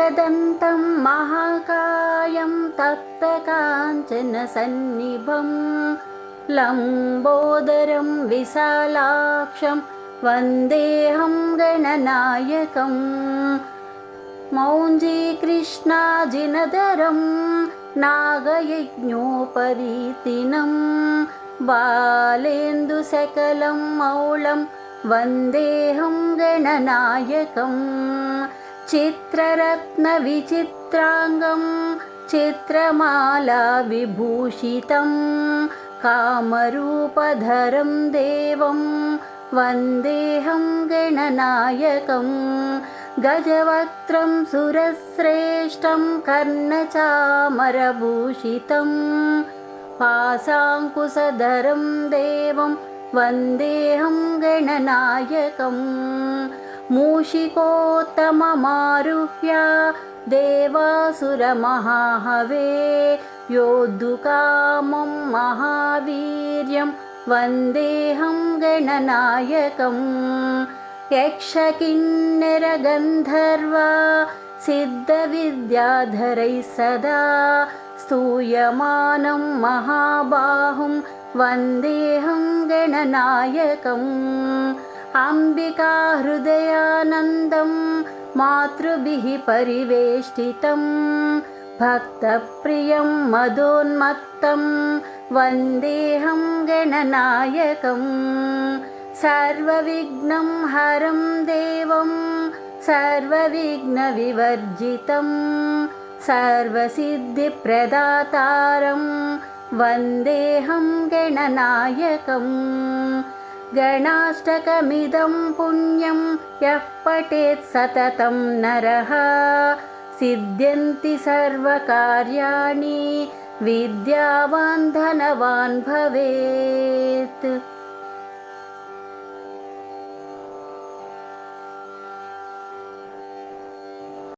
एकदन्तं महाकायं तप्तकाञ्चनसन्निभं लम्बोदरं विशालाक्षं वन्देऽहं गणनायकम् मौञ्जीकृष्णाजिनधरं नागयज्ञोपवीतिनं बालेन्दुसकलं मौलं वन्देऽहं गणनायकम् चित्ररत्नविचित्राङ्गं चित्रमालाविभूषितं कामरूपधरं देवं वन्देऽहं गणनायकम् गजवक्त्रं सुरश्रेष्ठं कर्णचामरभूषितं पाशाङ्कुशधरं देवं वन्देऽहं गणनायकम् मूषिकोत्तममारुह्य देवासुरमहाहवे योद्धुकामं महावीर्यं वन्देऽहं गणनायकम् यक्षकिन्नरगन्धर्वा सिद्धविद्याधरैः सदा स्तूयमानं महाबाहुं वन्देऽहं गणनायकम् अम्बिकाहृदयानन्दं मातृभिः परिवेष्टितं भक्तप्रियं मदोन्मत्तं वन्देऽहं गणनायकम् सर्वविघ्नं हरं देवं सर्वविघ्नविवर्जितं सर्वसिद्धिप्रदातारं वन्देऽहं गणनायकम् गणाष्टकमिदं पुण्यं यः पठेत् सततं नरः सिद्ध्यन्ति सर्वकार्याणि विद्यावान् धनवान् भवेत्।